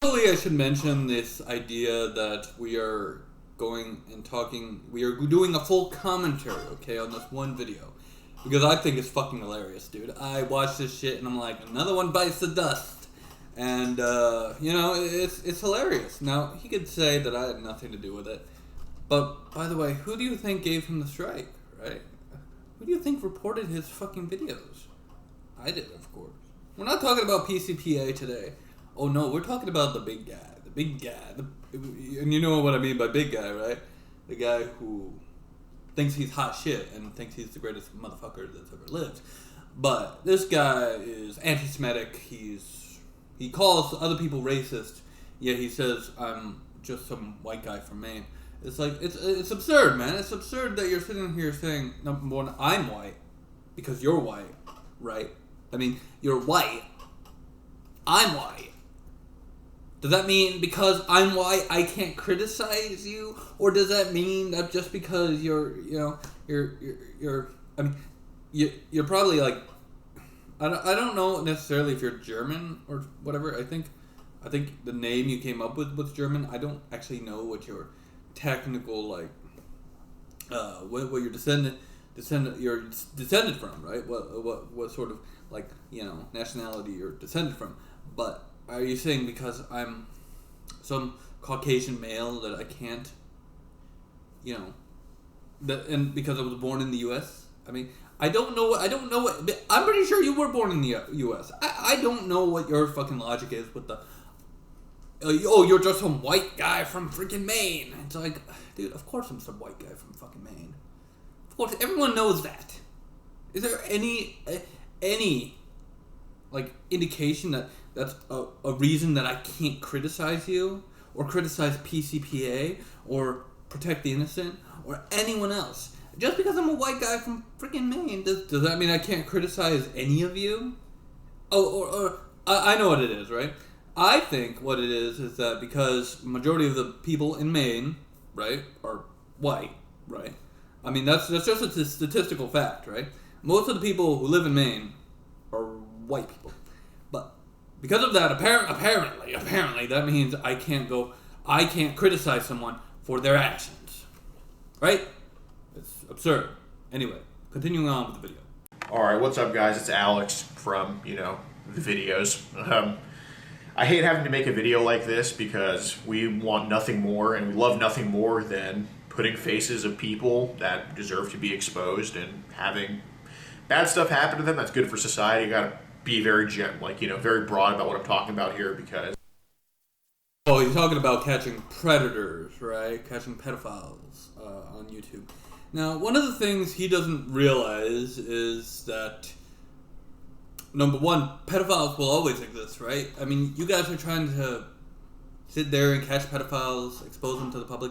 Probably I should mention this idea that we are going and talking, we are doing a full commentary, okay, on this one video. Because I think it's fucking hilarious, dude. I watched this shit and I'm like, another one bites the dust. And, you know, it's hilarious. Now, he could say that I had nothing to do with it. But, by the way, who do you think gave him the strike, right? Who do you think reported his fucking videos? I did, of course. We're not talking about PCPA today. Oh no, we're talking about the big guy. The big guy. And you know what I mean by big guy, right? The guy who thinks he's hot shit and thinks he's the greatest motherfucker that's ever lived. But this guy is anti-Semitic. He calls other people racist. Yet he says, I'm just some white guy from Maine. It's like, it's absurd, man. It's absurd that you're sitting here saying, number one, I'm white because you're white, right? I mean, you're white. I'm white. Does that mean because I'm white I can't criticize you, or does that mean that just because you're I mean, you're probably like, I don't know necessarily if you're German or whatever. I think the name you came up with was German. I don't actually know what your technical like what your descendant you're descended from, right? What sort of like, you know, nationality you're descended from. But are you saying because I'm some Caucasian male that I can't, you know, that, and because I was born in the U.S.? I mean, I don't know what, I'm pretty sure you were born in the U.S. I don't know what your fucking logic is with the, oh, you're just some white guy from freaking Maine. It's like, dude, of course I'm some white guy from fucking Maine. Of course, everyone knows that. Is there any like indication that that's a reason that I can't criticize you or criticize PCPA or protect the innocent or anyone else? Just because I'm a white guy from freaking Maine, does that mean I can't criticize any of you? Oh, I know what it is, right? I think what it is that because majority of the people in Maine, right, are white, right? I mean, that's just a statistical fact, right? Most of the people who live in Maine are white people. But because of that, apparently, that means I can't criticize someone for their actions. Right? It's absurd. Anyway, continuing on with the video. Alright, what's up guys? It's Alex from, you know, the videos. I hate having to make a video like this because we want nothing more and we love nothing more than putting faces of people that deserve to be exposed and having bad stuff happen to them that's good for society. You gotta be very very broad about what I'm talking about here because... Oh, you're talking about catching predators, right? Catching pedophiles on YouTube. Now, one of the things he doesn't realize is that, number one, pedophiles will always exist, right? I mean, you guys are trying to sit there and catch pedophiles, expose them to the public,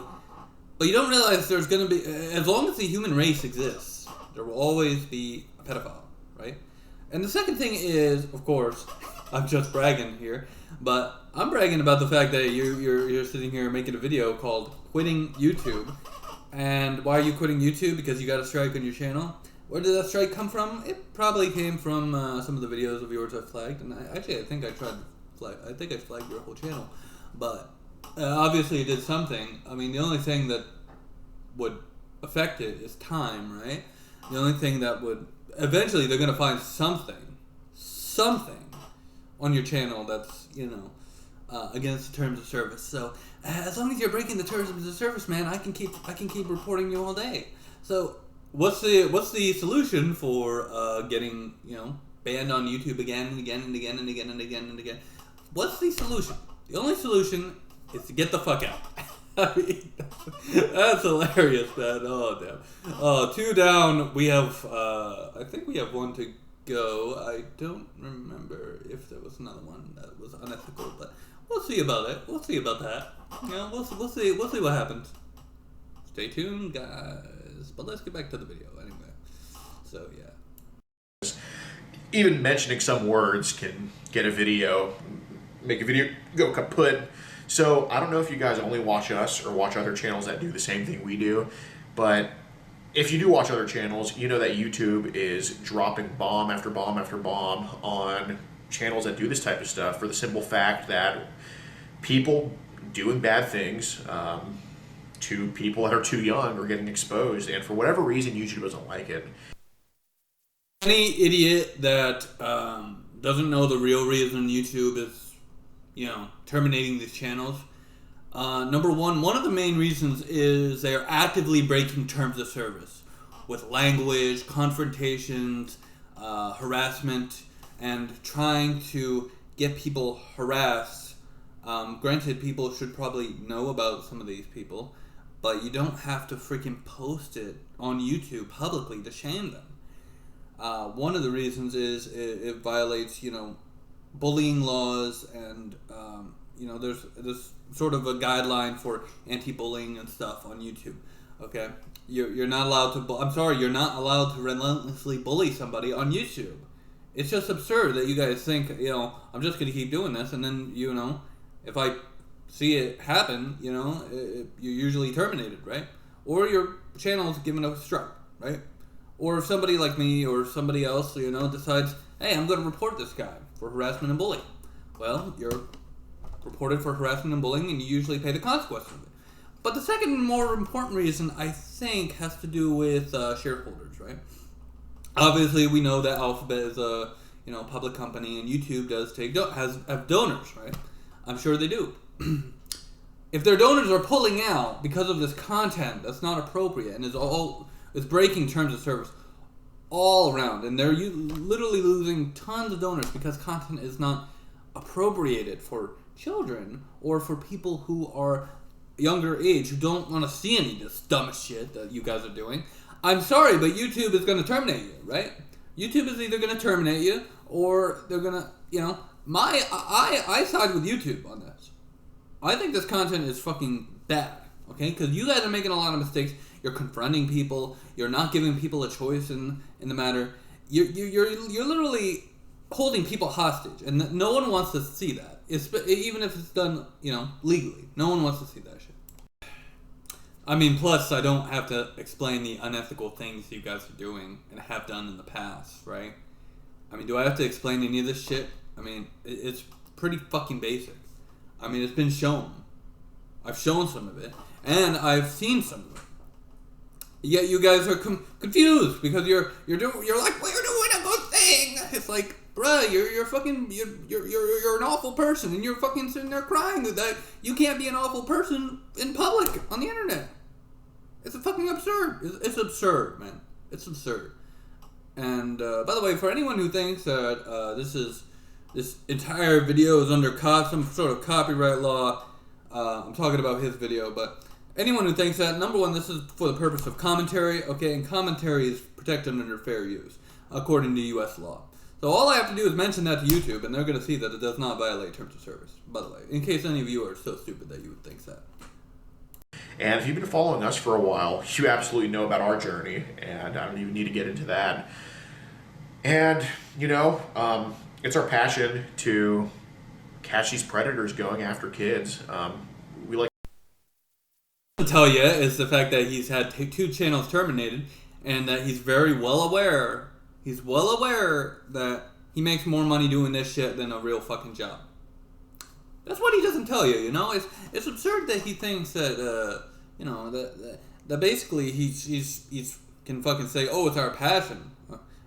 but you don't realize there's going to be, as long as the human race exists, there will always be a pedophile, right? And the second thing is, of course, I'm just bragging here, but I'm bragging about the fact that you're sitting here making a video called Quitting YouTube. And why are you quitting YouTube? Because you got a strike on your channel. Where did that strike come from? It probably came from some of the videos of yours I flagged. And I think I flagged your whole channel. But obviously it did something. I mean, the only thing that would affect it is time, right? The only thing that would... Eventually they're going to find something on your channel that's, you know, against the terms of service. So as long as you're breaking the terms of service, man, I can keep reporting you all day. So what's the solution for getting, you know, banned on YouTube again and again and again and again and again and again? What's the solution? The only solution is to get the fuck out. I mean, that's hilarious, man. Oh damn. 2 down. We have I think we have 1 to go. I don't remember if there was another one that was unethical, but we'll see about it. We'll see about that. You know, we'll see what happens. Stay tuned, guys. But let's get back to the video anyway. So yeah. Even mentioning some words can get a video, make a video go kaput. So I don't know if you guys only watch us or watch other channels that do the same thing we do, but if you do watch other channels, you know that YouTube is dropping bomb after bomb after bomb on channels that do this type of stuff for the simple fact that people doing bad things to people that are too young or getting exposed, and for whatever reason, YouTube doesn't like it. Any idiot that doesn't know the real reason YouTube is, terminating these channels. Number one of the main reasons is they are actively breaking terms of service with language, confrontations, harassment, and trying to get people harassed. Granted, people should probably know about some of these people, but you don't have to freaking post it on YouTube publicly to shame them. One of the reasons is it violates, bullying laws, and there's sort of a guideline for anti-bullying and stuff on YouTube. Okay, you're not allowed to. You're not allowed to relentlessly bully somebody on YouTube. It's just absurd that you guys think, I'm just gonna keep doing this, and then if I see it happen, you're usually terminated, right? Or your channel is given a strike, right? Or if somebody like me or somebody else, decides, hey, I'm going to report this guy for harassment and bullying. Well, you're reported for harassment and bullying, and you usually pay the consequences of it. But the second more important reason, I think, has to do with shareholders, right? Obviously, we know that Alphabet is a public company, and YouTube does have donors, right? I'm sure they do. If their donors are pulling out because of this content that's not appropriate and is breaking terms of service all around, and they're literally losing tons of donors because content is not appropriated for children or for people who are younger age who don't want to see any of this dumb shit that you guys are doing. I'm sorry, but YouTube is going to terminate you, right? YouTube is either going to terminate you or they're going to, I side with YouTube on this. I think this content is fucking bad, okay? Because you guys are making a lot of mistakes. You're confronting people. You're not giving people a choice in the matter. You're literally holding people hostage, and no one wants to see that. Even if it's done, legally. No one wants to see that shit. I mean, plus I don't have to explain the unethical things you guys are doing and have done in the past, right? I mean, do I have to explain any of this shit? I mean, it's pretty fucking basic. I mean, it's been shown. I've shown some of it, and I've seen some of it. Yet you guys are confused because you're like, we're doing a good thing. It's like, bruh, you're fucking you're an awful person, and you're fucking sitting there crying that you can't be an awful person in public on the internet. It's fucking absurd. It's absurd, man. It's absurd. And by the way, for anyone who thinks that this entire video is under some sort of copyright law, I'm talking about his video, but anyone who thinks that, number one, this is for the purpose of commentary, okay, and commentary is protected under fair use, according to U.S. law. So all I have to do is mention that to YouTube, and they're going to see that it does not violate terms of service, by the way, in case any of you are so stupid that you would think that. And if you've been following us for a while, you absolutely know about our journey, and I don't even need to get into that. And, it's our passion to catch these predators going after kids. We like to tell you is the fact that he's had 2 channels terminated, and that he's very well aware. He's well aware that he makes more money doing this shit than a real fucking job. That's what he doesn't tell you. It's absurd that he thinks that that basically he's can fucking say, oh, it's our passion.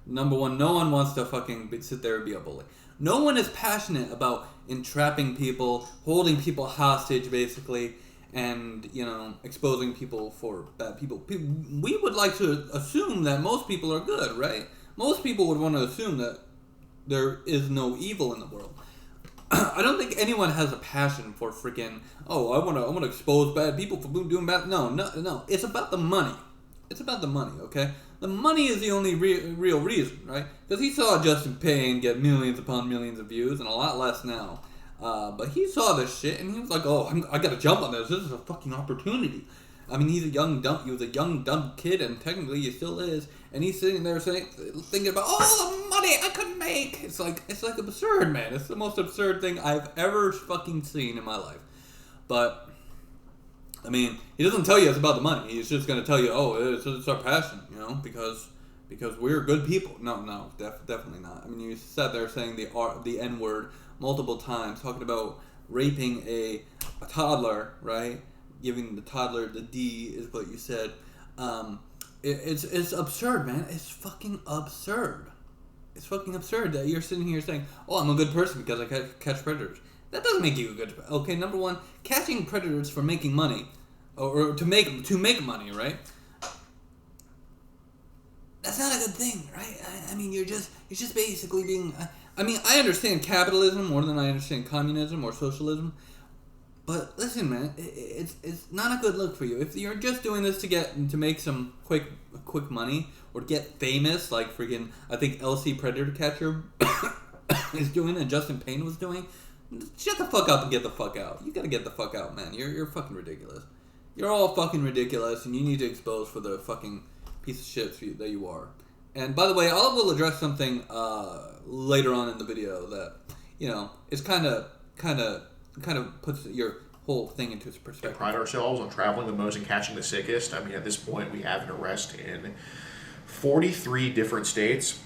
Number one, no one wants to fucking sit there and be a bully. No one is passionate about entrapping people, holding people hostage, basically, and, exposing people for bad people. We would like to assume that most people are good, right? Most people would want to assume that there is no evil in the world. I don't think anyone has a passion for freaking, I want to expose bad people for doing bad. No. It's about the money. It's about the money, okay? The money is the only real reason, right? Because he saw Justin Payne get millions upon millions of views, and a lot less now. But he saw this shit, and he was like, I gotta jump on this. This is a fucking opportunity. I mean, he was a young, dumb kid, and technically he still is. And he's sitting there thinking about all the money I could make. It's like absurd, man. It's the most absurd thing I've ever fucking seen in my life. But I mean, he doesn't tell you it's about the money. He's just going to tell you, it's our passion, because we're good people. No, definitely not. I mean, you sat there saying the N-word multiple times, talking about raping a toddler, right? Giving the toddler the D is what you said. It's absurd, man. It's fucking absurd. It's fucking absurd that you're sitting here saying, "Oh, I'm a good person because I catch predators." That doesn't make you a good. Okay, number one, catching predators for making money, or to make money, right? That's not a good thing, right? I mean, you're just basically being. I mean, I understand capitalism more than I understand communism or socialism. But listen, man, it's not a good look for you. If you're just doing this to make some quick money or get famous, like freaking I think LC Predator Catcher is doing and Justin Payne was doing, shut the fuck up and get the fuck out. You gotta get the fuck out, man. You're fucking ridiculous. You're all fucking ridiculous, and you need to expose for the fucking piece of shit that you are. And by the way, I will address something later on in the video that is kind of puts your whole thing into perspective. We pride ourselves on traveling the most and catching the sickest. I mean, at this point, we have an arrest in 43 different states,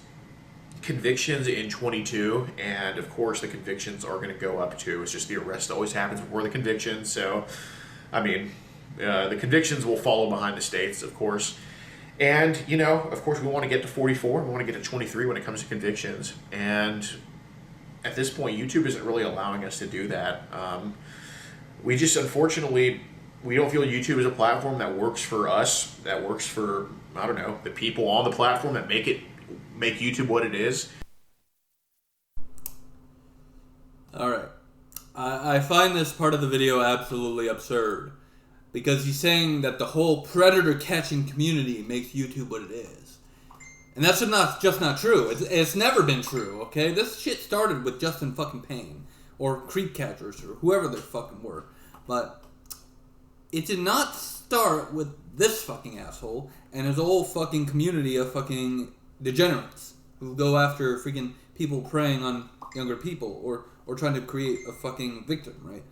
convictions in 22, and of course, the convictions are going to go up too. It's just the arrest always happens before the convictions. So, I mean, the convictions will follow behind the states, of course. And, of course, we want to get to 44. We want to get to 23 when it comes to convictions. And at this point, YouTube isn't really allowing us to do that. We just, unfortunately, we don't feel YouTube is a platform that works for us, that works for, I don't know, the people on the platform that make YouTube what it is. All right. I find this part of the video absolutely absurd because he's saying that the whole predator catching community makes YouTube what it is. And that's just not true. It's never been true, okay? This shit started with Justin fucking Payne or creep catchers or whoever they fucking were. But it did not start with this fucking asshole and his whole fucking community of fucking degenerates who go after freaking people preying on younger people or trying to create a fucking victim, right?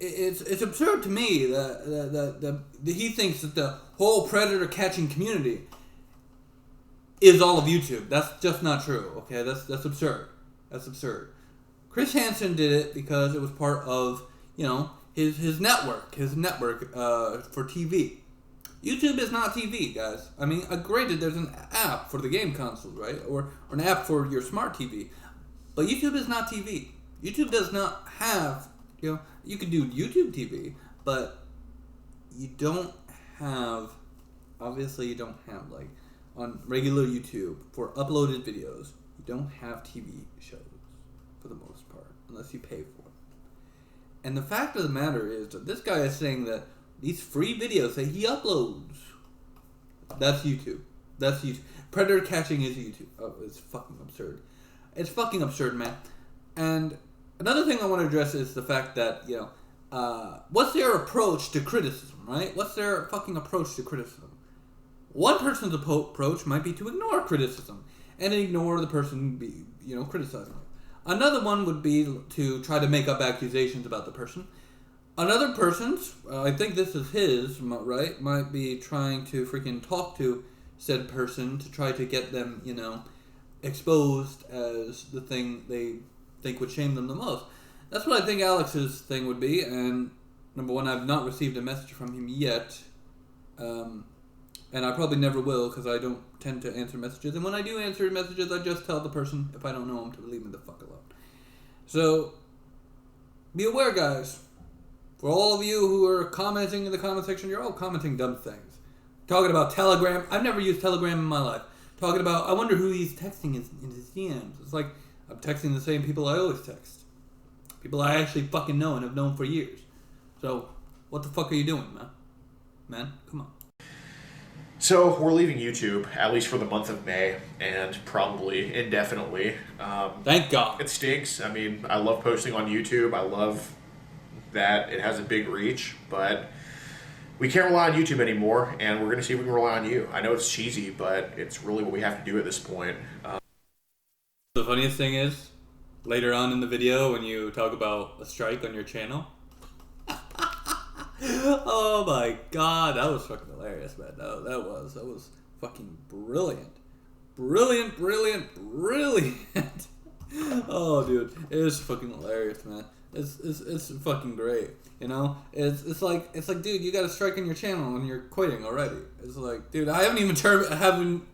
It's absurd to me that he thinks that the whole predator catching community is all of YouTube. That's just not true, okay? That's absurd. That's absurd. Chris Hansen did it because it was part of, his network for TV. YouTube is not TV, guys. I mean, granted, there's an app for the game consoles, right? Or an app for your smart TV. But YouTube is not TV. YouTube does not have, you can do YouTube TV, but you don't have, obviously you don't have, like, on regular YouTube, for uploaded videos, you don't have TV shows, for the most part, unless you pay for them. And the fact of the matter is that this guy is saying that these free videos that he uploads, that's YouTube. That's YouTube. Predator catching is YouTube. Oh, it's fucking absurd. It's fucking absurd, man. And another thing I want to address is the fact that, what's their approach to criticism, right? What's their fucking approach to criticism? One person's approach might be to ignore criticism and ignore the person criticizing you. Another one would be to try to make up accusations about the person. Another person's, I think this is his, right, might be trying to freaking talk to said person to try to get them, exposed as the thing they think would shame them the most. That's what I think Alex's thing would be, and number one, I've not received a message from him yet, and I probably never will because I don't tend to answer messages, and when I do answer messages, I just tell the person, if I don't know them, to leave me the fuck alone. So, be aware, guys. For all of you who are commenting in the comment section, you're all commenting dumb things. Talking about Telegram. I've never used Telegram in my life. Talking about, I wonder who he's texting in his DMs. It's like, I'm texting the same people I always text. People I actually fucking know and have known for years. So, what the fuck are you doing, man? Man, come on. So, we're leaving YouTube, at least for the month of May, and probably indefinitely. Thank God. It stinks. I mean, I love posting on YouTube. I love that it has a big reach, but we can't rely on YouTube anymore, and we're going to see if we can rely on you. I know it's cheesy, but it's really what we have to do at this point. The funniest thing is, later on in the video, when you talk about a strike on your channel, oh my God, that was fucking hilarious, man. That was fucking brilliant. Brilliant. Oh, dude, it was fucking hilarious, man. It's fucking great. You know, it's like, dude, you got a strike on your channel and you're quitting already. It's like, dude, I haven't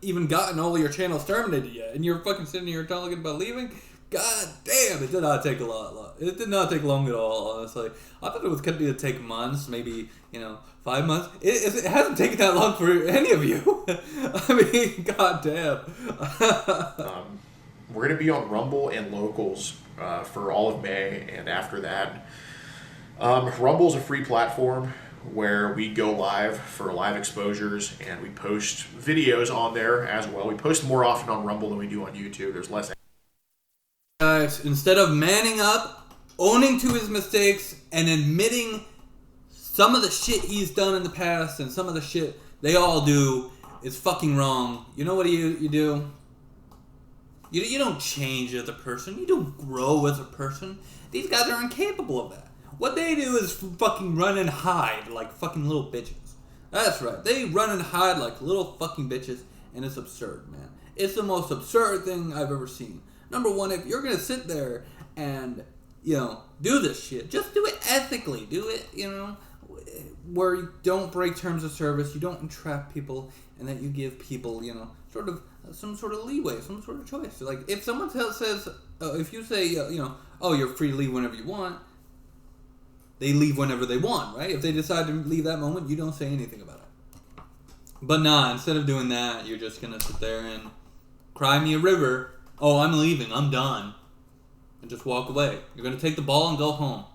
even gotten all of your channels terminated yet, and you're fucking sitting here talking about leaving. God damn, it did not take a lot. It did not take long at all, honestly. I thought it was going to take months, maybe, 5 months. It hasn't taken that long for any of you. I mean, god damn. We're going to be on Rumble and Locals for all of May, and after that, Rumble's a free platform where we go live for live exposures, and we post videos on there as well. We post more often on Rumble than we do on YouTube. There's less. Guys, instead of manning up, owning to his mistakes, and admitting some of the shit he's done in the past and some of the shit they all do is fucking wrong, you know what you do? You don't change as a person. You don't grow as a person. These guys are incapable of that. What they do is fucking run and hide like fucking little bitches. That's right. They run and hide like little fucking bitches, and it's absurd, man. It's the most absurd thing I've ever seen. Number one, if you're gonna sit there and, do this shit, just do it ethically. Do it, where you don't break terms of service, you don't entrap people, and that you give people, sort of some sort of leeway, some sort of choice. Like, if someone says, if you say, oh, you're free to leave whenever you want, they leave whenever they want, right? If they decide to leave that moment, you don't say anything about it. But nah, instead of doing that, you're just gonna sit there and cry me a river. Oh, I'm leaving, I'm done. And just walk away. You're gonna take the ball and go home.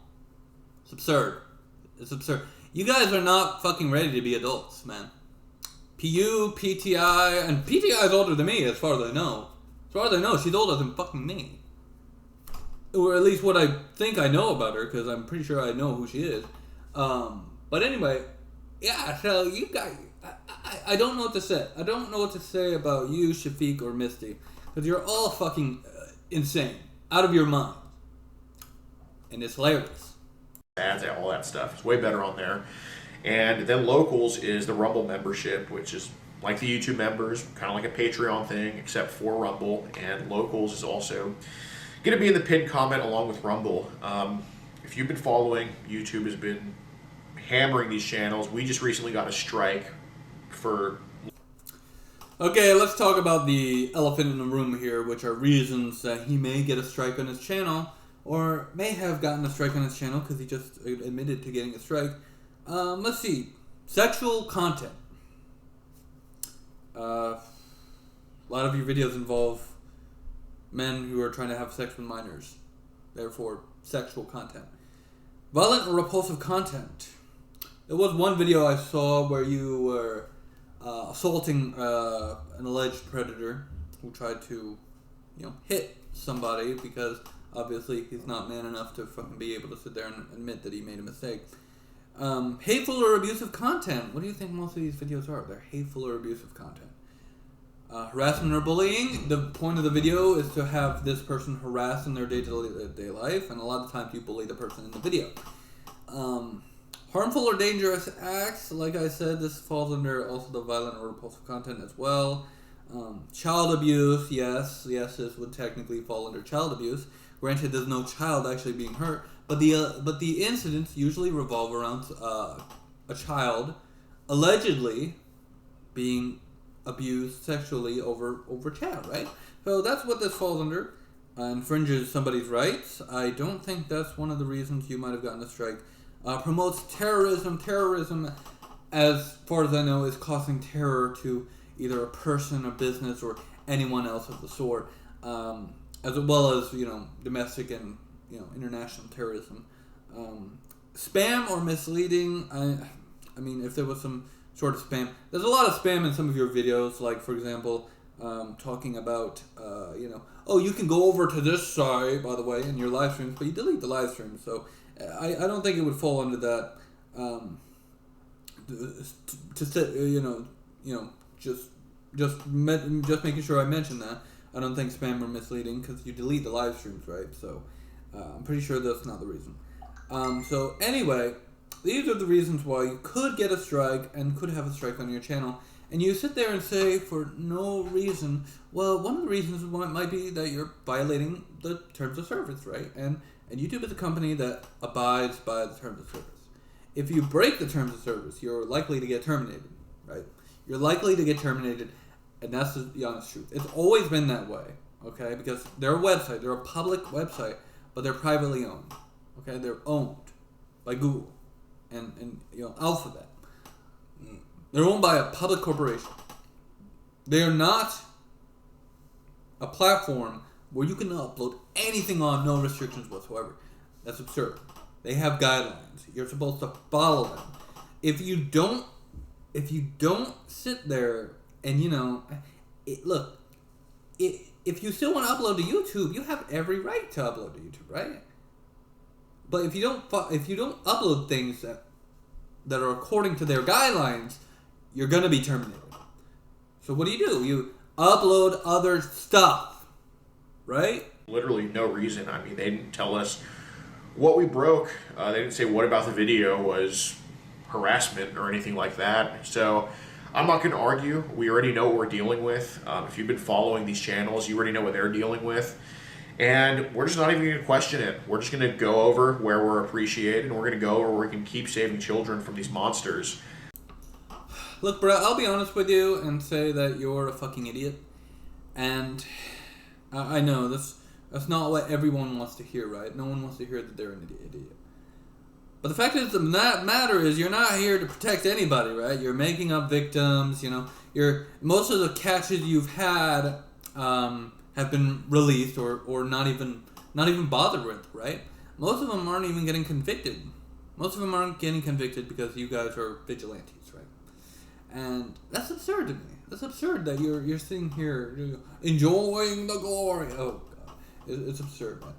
It's absurd. It's absurd. You guys are not fucking ready to be adults, man. PU, PTI, and PTI is older than me, as far as I know. As far as I know, she's older than fucking me. Or at least what I think I know about her, because I'm pretty sure I know who she is. But anyway, yeah, so you guys, I don't know what to say. I don't know what to say about you, Shafiq, or Misty. Because you're all fucking insane. Out of your mind. And it's hilarious. Ads, all that stuff. It's way better on there. And then Locals is the Rumble membership, which is like the YouTube members, kind of like a Patreon thing, except for Rumble. And Locals is also going to be in the pinned comment along with Rumble. If you've been following, YouTube has been hammering these channels. We just recently got a strike for... Okay, let's talk about the elephant in the room here, which are reasons that he may get a strike on his channel, or may have gotten a strike on his channel because he just admitted to getting a strike. Let's see. Sexual content. A lot of your videos involve men who are trying to have sex with minors. Therefore, sexual content. Violent or repulsive content. There was one video I saw where you were assaulting an alleged predator who tried to, hit somebody because obviously he's not man enough to fucking be able to sit there and admit that he made a mistake. Hateful or abusive content. What do you think most of these videos are? They're hateful or abusive content. Harassment or bullying. The point of the video is to have this person harass in their day-to-day life, and a lot of times you bully the person in the video. Harmful or dangerous acts. Like I said, this falls under also the violent or repulsive content as well. Child abuse. Yes, this would technically fall under child abuse. Granted, there's no child actually being hurt, but the incidents usually revolve around a child allegedly being abused sexually over chat, right? So that's what this falls under. Infringes somebody's rights. I don't think that's one of the reasons you might have gotten a strike. Promotes terrorism. Terrorism, as far as I know, is causing terror to either a person, a business, or anyone else of the sort. As well as, domestic and, international terrorism. Spam or misleading. I mean, if there was some sort of spam. There's a lot of spam in some of your videos, like, for example, talking about, oh, you can go over to this site, by the way, in your live streams, but you delete the live stream. So I don't think it would fall under that, just making sure I mention that. I don't think spam or misleading because you delete the live streams, right? So I'm pretty sure that's not the reason. So anyway, these are the reasons why you could get a strike and could have a strike on your channel. And you sit there and say for no reason, well, one of the reasons might be that you're violating the terms of service, right? And And YouTube is a company that abides by the terms of service. If you break the terms of service, you're likely to get terminated, right? You're likely to get terminated, and that's the honest truth. It's always been that way, okay? Because they're a website, they're a public website, but they're privately owned, okay? They're owned by Google and Alphabet. They're owned by a public corporation. They are not a platform where you can upload anything on, no restrictions whatsoever. That's absurd. They have guidelines. You're supposed to follow them. If you don't sit there and if you still want to upload to YouTube, you have every right to upload to YouTube, right? But if you don't upload things that are according to their guidelines, you're gonna be terminated. So what do? You upload other stuff, right? Literally no reason. I mean, they didn't tell us what we broke. They didn't say what about the video was harassment or anything like that. So I'm not going to argue. We already know what we're dealing with. If you've been following these channels, you already know what they're dealing with. And we're just not even going to question it. We're just going to go over where we're appreciated, and we're going to go over where we can keep saving children from these monsters. Look, bro, I'll be honest with you and say that you're a fucking idiot. And I know that's not what everyone wants to hear, right? No one wants to hear that they're an idiot. But the fact is, the matter is, you're not here to protect anybody, right? You're making up victims. Most of the catches you've had have been released or not even bothered with, right? Most of them aren't even getting convicted. Most of them aren't getting convicted because you guys are vigilantes, right? And that's absurd to me. That's absurd that you're sitting here enjoying the glory. Oh God, it's absurd, man.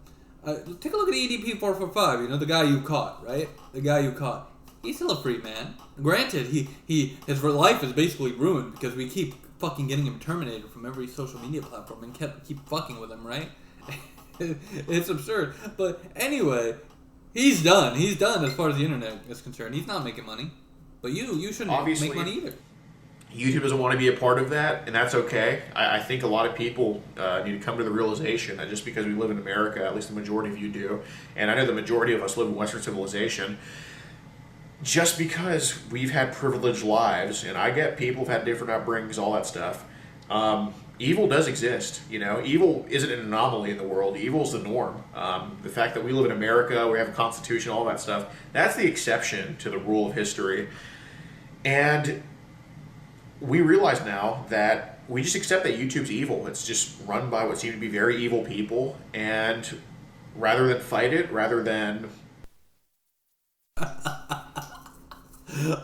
Take a look at EDP 445. The guy you caught, right? The guy you caught. He's still a free man. Granted, his life is basically ruined because we keep fucking getting him terminated from every social media platform and keep fucking with him, right? It's absurd. But anyway, he's done. He's done as far as the internet is concerned. He's not making money. But you shouldn't Obviously, make money either. YouTube doesn't want to be a part of that, and that's okay. I think a lot of people need to come to the realization that just because we live in America, at least the majority of you do, and I know the majority of us live in Western civilization, just because we've had privileged lives, and I get people have had different upbringings, all that stuff, evil does exist. Evil isn't an anomaly in the world. Evil is the norm. The fact that we live in America, we have a constitution, all that stuff, that's the exception to the rule of history. And we realize now that we just accept that YouTube's evil. It's just run by what seem to be very evil people, and rather than fight it, rather than...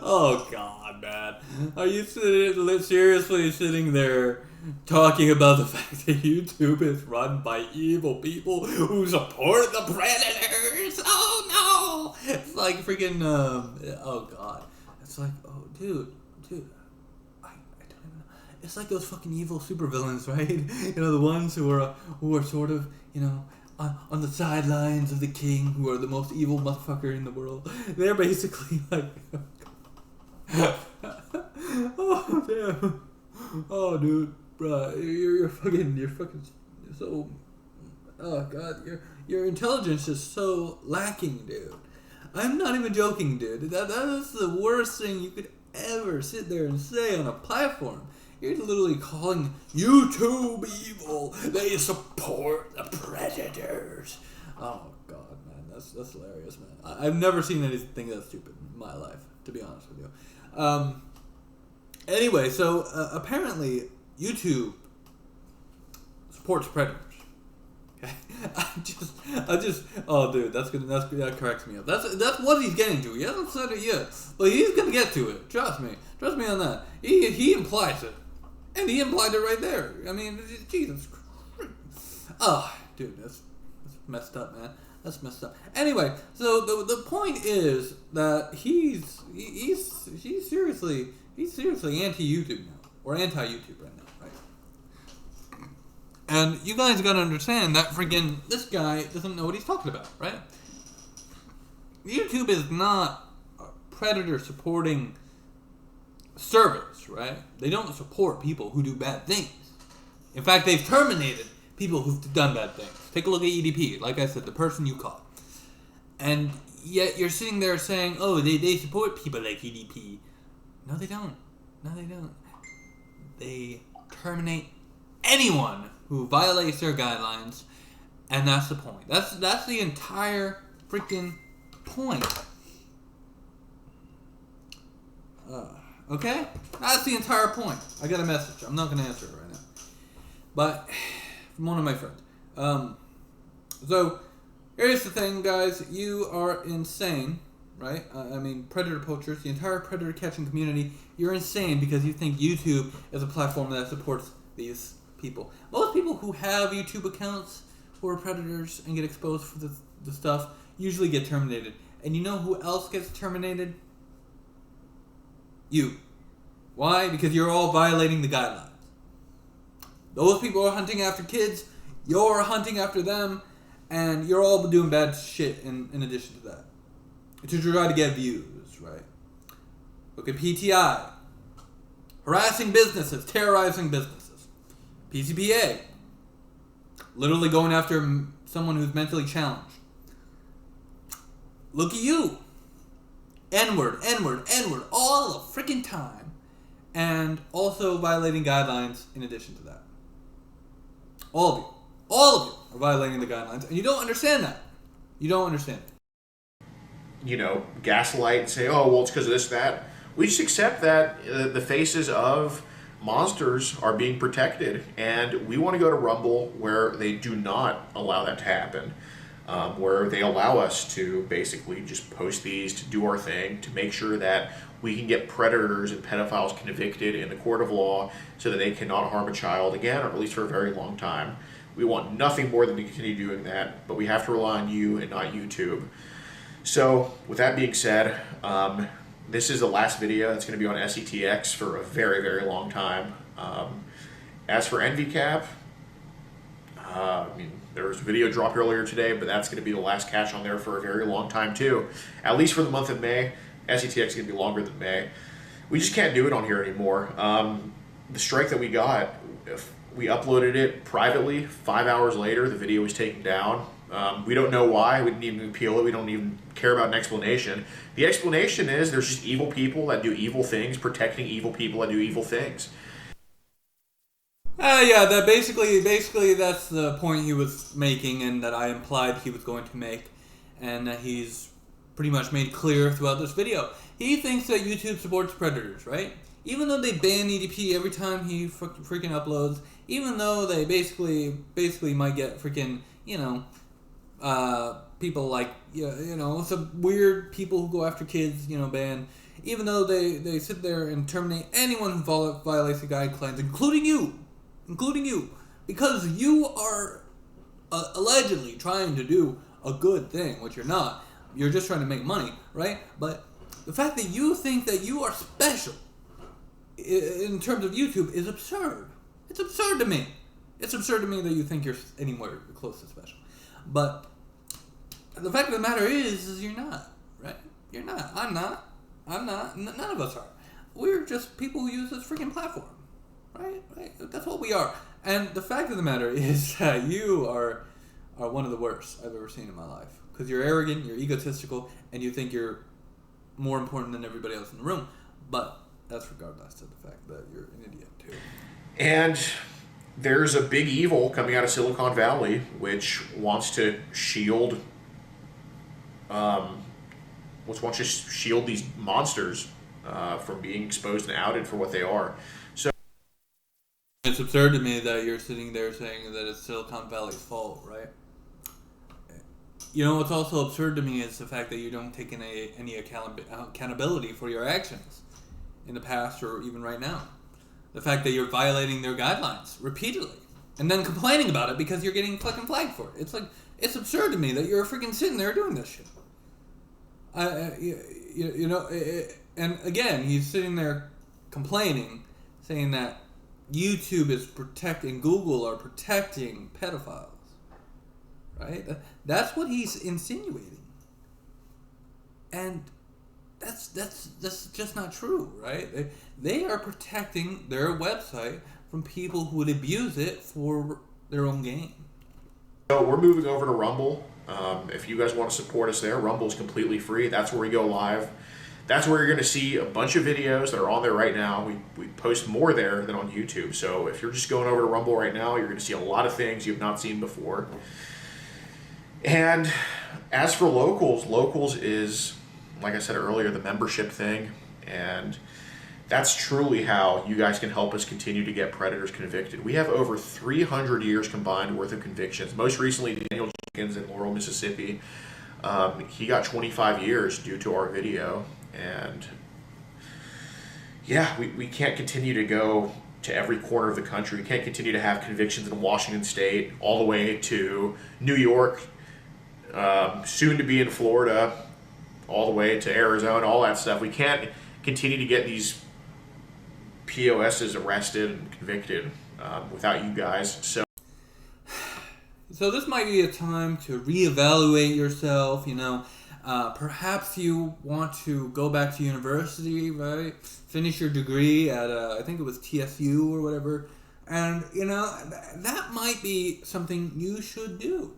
Oh God, man. Are you seriously sitting there talking about the fact that YouTube is run by evil people who support the predators? Oh no! It's like freaking, oh God. It's like, oh dude. I don't even know. It's like those fucking evil supervillains, right? The ones who are sort of, on the sidelines of the king, who are the most evil motherfucker in the world. They're basically like... Oh damn! Oh dude, bruh, you're fucking so. Oh God, your intelligence is so lacking, dude. I'm not even joking, dude. That is the worst thing you could ever sit there and say on a platform. You're literally calling YouTube evil. They support the predators. Oh God, man, that's hilarious, man. I've never seen anything that stupid in my life, to be honest with you. Anyway, so apparently YouTube supports predators. Okay, I just, oh dude, that cracks me up. That's what he's getting to. He hasn't said it yet, but he's gonna get to it. Trust me on that. He implies it, and he implied it right there. I mean, Jesus Christ. Oh, dude, that's messed up, man. That's messed up. Anyway, so the point is that he's seriously anti-YouTube now, or anti-YouTube right now, right? And you guys gotta understand that friggin' this guy doesn't know what he's talking about, right? YouTube is not a predator-supporting service, right? They don't support people who do bad things. In fact, they've terminated people who've done bad things. Take a look at EDP. Like I said, the person you caught. And yet you're sitting there saying, oh, they support people like EDP. No, they don't. No, they don't. They terminate anyone who violates their guidelines, and that's the point. That's the entire freaking point. Okay? That's the entire point. I got a message. I'm not going to answer it right now. But, from one of my friends. So, here's the thing, guys. You are insane, right? I mean, predator poachers, the entire predator catching community, you're insane because you think YouTube is a platform that supports these people. Most people who have YouTube accounts who are predators and get exposed for the stuff usually get terminated. And you know who else gets terminated? You. Why? Because you're all violating the guidelines. Those people are hunting after kids, you're hunting after them, and you're all doing bad shit in addition to that. To try to get views, right? Look at PTI. Harassing businesses, terrorizing businesses. PCPA. Literally going after someone who's mentally challenged. Look at you. N-word, N-word, N-word, all the freaking time. And also violating guidelines in addition to that. All of you are violating the guidelines, and you don't understand that. You don't understand it. You know, gaslight and say, oh, well, it's because of this, that. We just accept that the faces of monsters are being protected, and we want to go to Rumble where they do not allow that to happen. Where they allow us to basically just post these, to do our thing, to make sure that we can get predators and pedophiles convicted in the court of law so that they cannot harm a child again, or at least for a very long time. We want nothing more than to continue doing that, but we have to rely on you and not YouTube. So, with that being said, this is the last video that's going to be on SETX for a very, very long time. As for EnvyCap, I mean, there was a video dropped earlier today, but that's going to be the last catch on there for a very long time too. At least for the month of May. SETX is going to be longer than May. We just can't do it on here anymore. The strike that we got, if we uploaded it privately. 5 hours later, the video was taken down. We don't know why. We didn't even appeal it. We don't even care about an explanation. The explanation is there's just evil people that do evil things protecting evil people that do evil things. Yeah, that basically that's the point he was making, and that I implied he was going to make, and that he's pretty much made clear throughout this video. He thinks that YouTube supports predators, right? Even though they ban EDP every time he freaking uploads, even though they basically might get freaking, people like, some weird people who go after kids, banned, even though they sit there and terminate anyone who violates the guidelines, including you, because you are allegedly trying to do a good thing, which you're not. You're just trying to make money, right? But the fact that you think that you are special in terms of YouTube is absurd. It's absurd to me. It's absurd to me that you think you're anywhere close to special. But the fact of the matter is you're not, right? You're not. I'm not. None of us are. We're just people who use this freaking platform. Right? That's what we are. And the fact of the matter is that you are one of the worst I've ever seen in my life. Because you're arrogant, you're egotistical, and you think you're more important than everybody else in the room. But that's regardless of the fact that you're an idiot, too. And there's a big evil coming out of Silicon Valley, which wants to shield these monsters from being exposed and outed for what they are. So it's absurd to me that you're sitting there saying that it's Silicon Valley's fault, right? You know what's also absurd to me is the fact that you don't take any accountability for your actions in the past or even right now. The fact that you're violating their guidelines repeatedly and then complaining about it because you're getting fucking flagged for it. It's absurd to me that you're freaking sitting there doing this shit. And again, he's sitting there complaining, saying that YouTube is protecting, Google are protecting pedophiles. Right? That's what he's insinuating. And that's just not true, right? They are protecting their website from people who would abuse it for their own gain. we're moving over to Rumble. If you guys want to support us there, Rumble is completely free. That's where we go live. That's where you're going to see a bunch of videos that are on there right now. We post more there than on YouTube. So if you're just going over to Rumble right now, you're going to see a lot of things you've not seen before. And as for locals is, like I said earlier, the membership thing. And that's truly how you guys can help us continue to get predators convicted. We have over 300 years combined worth of convictions. Most recently, Daniel Jenkins in Laurel, Mississippi. He got 25 years due to our video. And yeah, we can't continue to go to every corner of the country. We can't continue to have convictions in Washington State, all the way to New York, soon to be in Florida, all the way to Arizona, all that stuff. We can't continue to get these POSs arrested and convicted without you guys. So this might be a time to reevaluate yourself, perhaps you want to go back to university, right? Finish your degree at, I think it was TSU or whatever. And, that might be something you should do,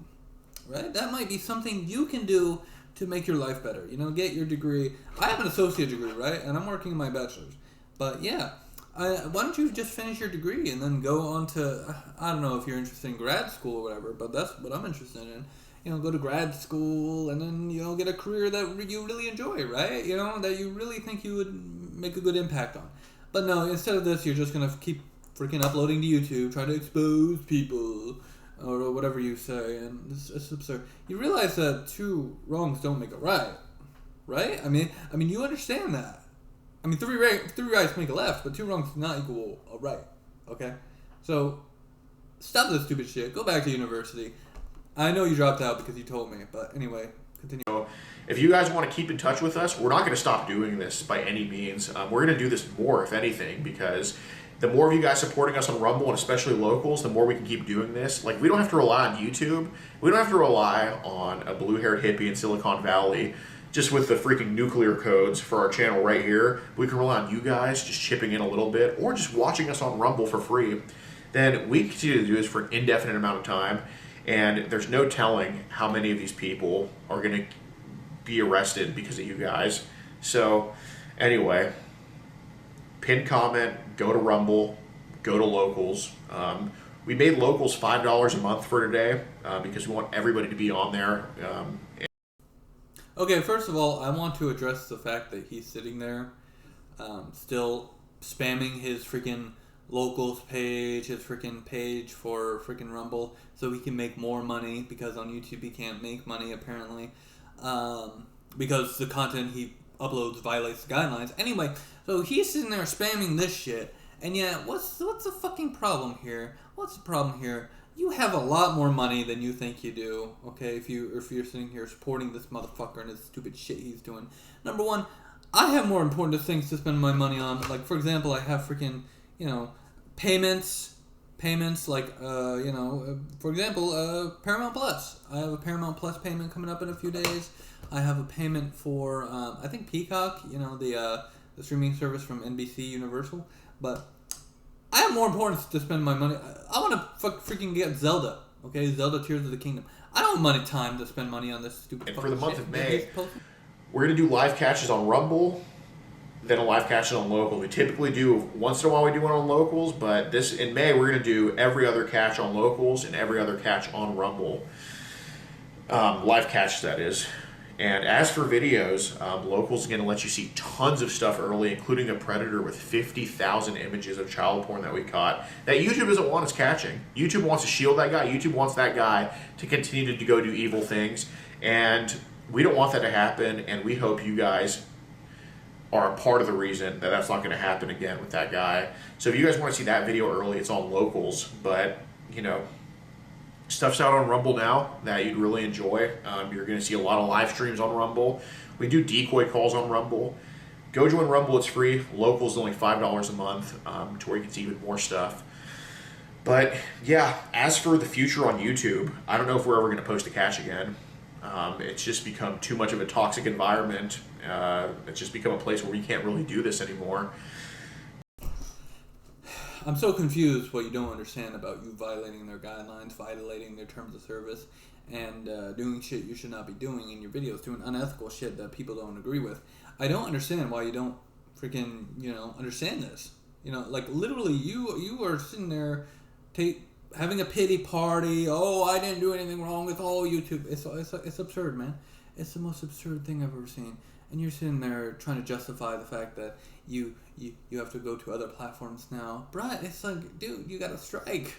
right? That might be something you can do to make your life better. Get your degree. I have an associate degree, right? And I'm working on my bachelor's. But, yeah, why don't you just finish your degree and then go on to, I don't know if you're interested in grad school or whatever, but that's what I'm interested in. Go to grad school and then, get a career that you really enjoy, right? That you really think you would make a good impact on. But no, instead of this, you're just going to keep freaking uploading to YouTube, trying to expose people or whatever you say. And it's absurd. You realize that two wrongs don't make a right, right? I mean, you understand that. Three rights make a left, but two wrongs do not equal a right, okay? So, stop this stupid shit. Go back to university. I know you dropped out because you told me, but anyway, continue. So if you guys want to keep in touch with us, we're not going to stop doing this by any means. We're going to do this more, if anything, because the more of you guys supporting us on Rumble, and especially locals, the more we can keep doing this. Like, we don't have to rely on YouTube. We don't have to rely on a blue-haired hippie in Silicon Valley just with the freaking nuclear codes for our channel right here. We can rely on you guys just chipping in a little bit or just watching us on Rumble for free. Then we continue to do this for an indefinite amount of time. And there's no telling how many of these people are going to be arrested because of you guys. So, anyway, pin comment, go to Rumble, go to locals. We made locals $5 a month for today because we want everybody to be on there. Okay, first of all, I want to address the fact that he's sitting there still spamming his freaking locals page, his freaking page for freaking Rumble, so he can make more money, because on YouTube he can't make money apparently, because the content he uploads violates the guidelines. Anyway, so he's sitting there spamming this shit, and yet what's the fucking problem here? What's the problem here? You have a lot more money than you think you do, okay? If you're sitting here supporting this motherfucker and his stupid shit he's doing. Number one, I have more important things to spend my money on. Like, for example, I have freaking, payments like, for example, Paramount Plus. I have a Paramount Plus payment coming up in a few days. I have a payment for, I think Peacock, the streaming service from NBC Universal. But I have more importance to spend my money. I want to freaking get Zelda, okay? Zelda Tears of the Kingdom. I don't have time to spend money on this stupid and fucking for the month shit of May, we're going to do live catches on Rumble, then a live catch on local. We typically do, once in a while we do one on locals, but in May we're going to do every other catch on locals and every other catch on Rumble. Live catch, that is. And as for videos, locals is going to let you see tons of stuff early, including a predator with 50,000 images of child porn that we caught that YouTube doesn't want us catching. YouTube wants to shield that guy. YouTube wants that guy to continue to go do evil things. And we don't want that to happen, and we hope you guys are a part of the reason that that's not going to happen again with that guy. So if you guys want to see that video early, it's on locals. But, stuff's out on Rumble now that you'd really enjoy. You're going to see a lot of live streams on Rumble. We do decoy calls on Rumble. Go join Rumble, it's free. Locals is only $5 a month to where you can see even more stuff. But yeah, as for the future on YouTube, I don't know if we're ever going to post a catch again. It's just become too much of a toxic environment. It's just become a place where we can't really do this anymore. I'm so confused what you don't understand about you violating their guidelines, violating their terms of service, and doing shit you should not be doing in your videos, doing unethical shit that people don't agree with. I don't understand why you don't freaking, understand this. Like literally you are sitting there having a pity party. Oh, I didn't do anything wrong with YouTube. It's absurd, man. It's the most absurd thing I've ever seen. And you're sitting there trying to justify the fact that you have to go to other platforms now. Bruh, it's like, dude, you got a strike.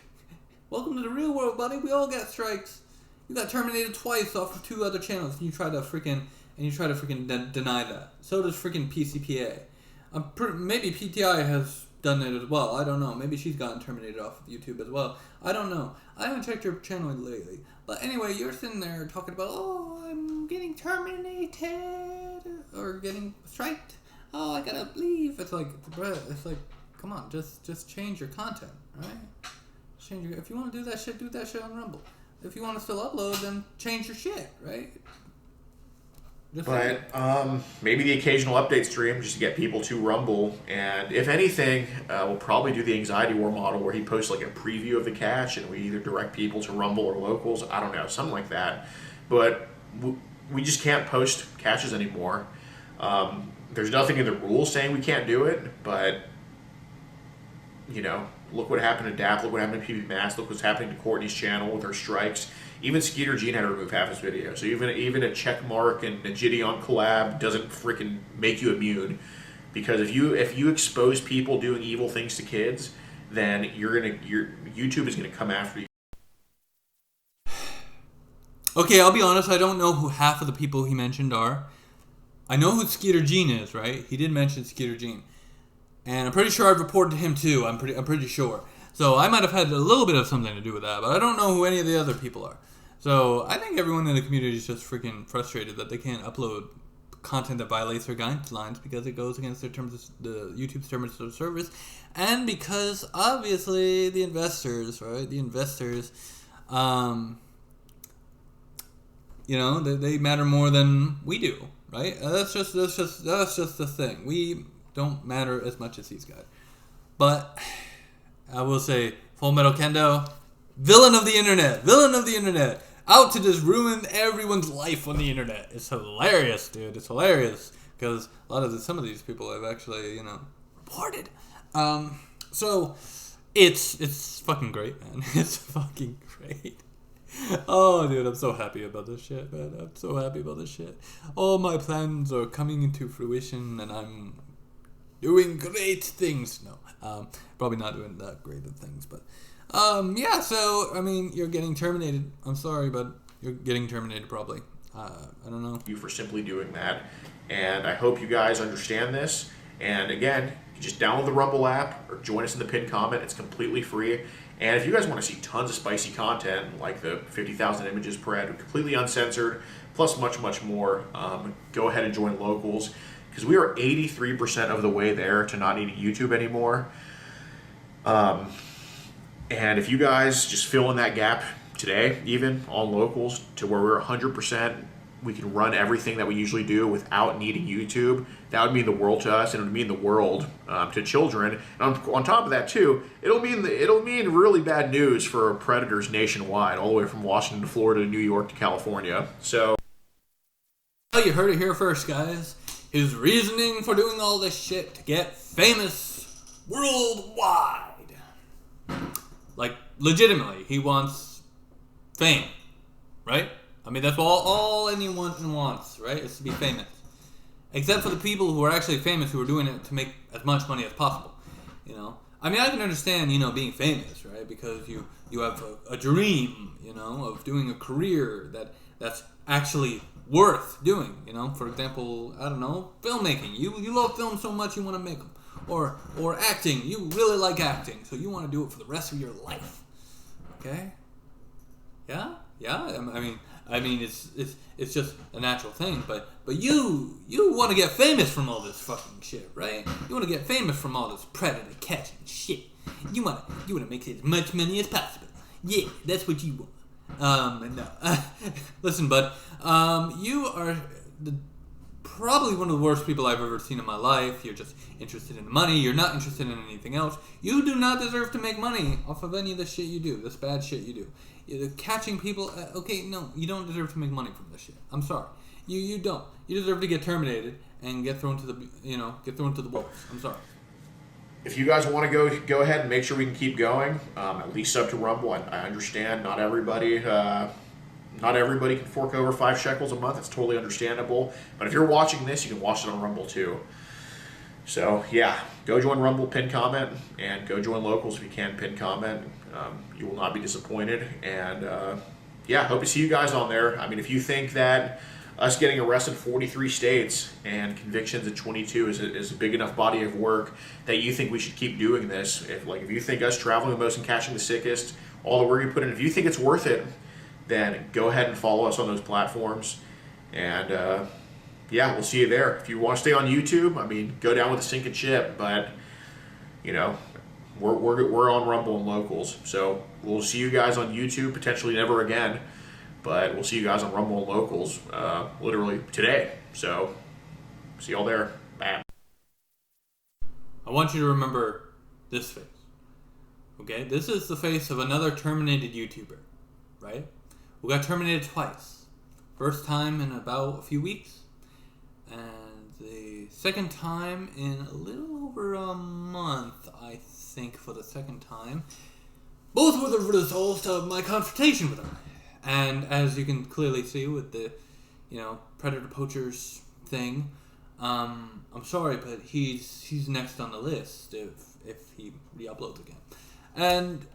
Welcome to the real world, buddy. We all got strikes. You got terminated twice off of 2 other channels, and you try to freaking deny that. So does freaking PCPA. Maybe PTI has done it as well. I don't know. Maybe she's gotten terminated off of YouTube as well. I don't know. I haven't checked her channel lately. But anyway, you're sitting there talking about, oh, I'm getting terminated or getting striked. Oh, I gotta leave. It's like, bruh, come on, just change your content, right? If you want to do that shit on Rumble. If you want to still upload, then change your shit, right? Maybe the occasional update stream just to get people to Rumble. And if anything, we'll probably do the Anxiety War model where he posts like a preview of the catch and we either direct people to Rumble or locals. I don't know, something like that. But we just can't post catches anymore. There's nothing in the rules saying we can't do it, but, look what happened to DAP, look what happened to PB Mass, look what's happening to Courtney's channel with her strikes. Even Skeeter Gene had to remove half his video. So even a checkmark and a Gideon collab doesn't freaking make you immune. Because if you expose people doing evil things to kids, then YouTube is gonna come after you. Okay, I'll be honest, I don't know who half of the people he mentioned are. I know who Skeeter Gene is, right? He did mention Skeeter Gene. And I'm pretty sure I've reported to him too. I'm pretty sure. So I might have had a little bit of something to do with that, but I don't know who any of the other people are. So I think everyone in the community is just freaking frustrated that they can't upload content that violates their guidelines because it goes against YouTube's terms of service, and because obviously the investors, right? The investors, they matter more than we do, right? That's just the thing. We don't matter as much as these guys. But I will say, FullMetalKendo, villain of the internet, out to just ruin everyone's life on the internet. It's hilarious, dude. It's hilarious because some of these people have actually, reported. So it's fucking great, man. It's fucking great. Oh, dude, I'm so happy about this shit, man. I'm so happy about this shit. All my plans are coming into fruition, and I'm doing great things. No, probably not doing that great of things, but yeah. So I mean, you're getting terminated. I'm sorry, but you're getting terminated probably. I don't know. You for simply doing that, and I hope you guys understand this. And again, you just download the Rumble app or join us in the pinned comment. It's completely free. And if you guys want to see tons of spicy content, like the 50,000 images per ad, completely uncensored, plus much, much more, go ahead and join Locals, because we are 83% of the way there to not needing YouTube anymore. And if you guys just fill in that gap today, even on Locals, to where we're 100%, we can run everything that we usually do without needing YouTube, that would mean the world to us, and it would mean the world to children. And on top of that, too, it'll mean really bad news for predators nationwide, all the way from Washington to Florida to New York to California. So, well, you heard it here first, guys. His reasoning for doing all this shit to get famous worldwide. Like, legitimately, he wants fame, right? I mean, that's all anyone wants, right? Is to be famous. Except for the people who are actually famous, who are doing it to make as much money as possible. I mean, I can understand, being famous, right? Because you have a dream, of doing a career that's actually worth doing. For example, I don't know, filmmaking. You love film so much you want to make them. Or acting. You really like acting, so you want to do it for the rest of your life. Okay? Yeah. I mean, it's just a natural thing, but you want to get famous from all this fucking shit, right? You want to get famous from all this predator catching shit. You want to make as much money as possible. Yeah, that's what you want. No, listen, bud. You are probably one of the worst people I've ever seen in my life. You're just interested in money. You're not interested in anything else. You do not deserve to make money off of any of the shit you do, this bad shit you do. You're catching people, okay, no, you don't deserve to make money from this shit. I'm sorry. You don't. You deserve to get terminated and get thrown to the wolves. I'm sorry. If you guys want to go ahead and make sure we can keep going, at least up to Rumble. I understand not everybody can fork over 5 shekels a month. It's totally understandable. But if you're watching this, you can watch it on Rumble too. So yeah, go join Rumble, pin comment, and go join Locals if you can, pin comment. You will not be disappointed. And yeah, hope to see you guys on there. I mean, if you think that us getting arrested in 43 states and convictions in 22 is a big enough body of work that you think we should keep doing this, if you think us traveling the most and catching the sickest, all the work you put in, if you think it's worth it, then go ahead and follow us on those platforms. And yeah, we'll see you there. If you want to stay on YouTube, I mean, go down with a sinking ship. But you know, we're on Rumble and Locals, so we'll see you guys on YouTube. Potentially never again, but we'll see you guys on Rumble and Locals literally today. So see y'all there. Bye. I want you to remember this face. Okay, this is the face of another terminated YouTuber, right? We got terminated twice. First time in about a few weeks, and the second time in a little over a month, I think, for the second time. Both were the result of my confrontation with him. And as you can clearly see with the, predator poachers thing, I'm sorry, but he's next on the list if he re-uploads again. And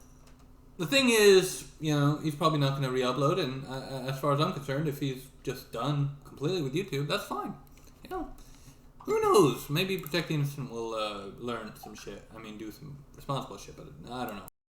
the thing is, he's probably not going to re-upload, and as far as I'm concerned, if he's just done completely with YouTube, that's fine. Who knows? Maybe Protect the Innocent will learn some shit. I mean, do some responsible shit, but I don't know.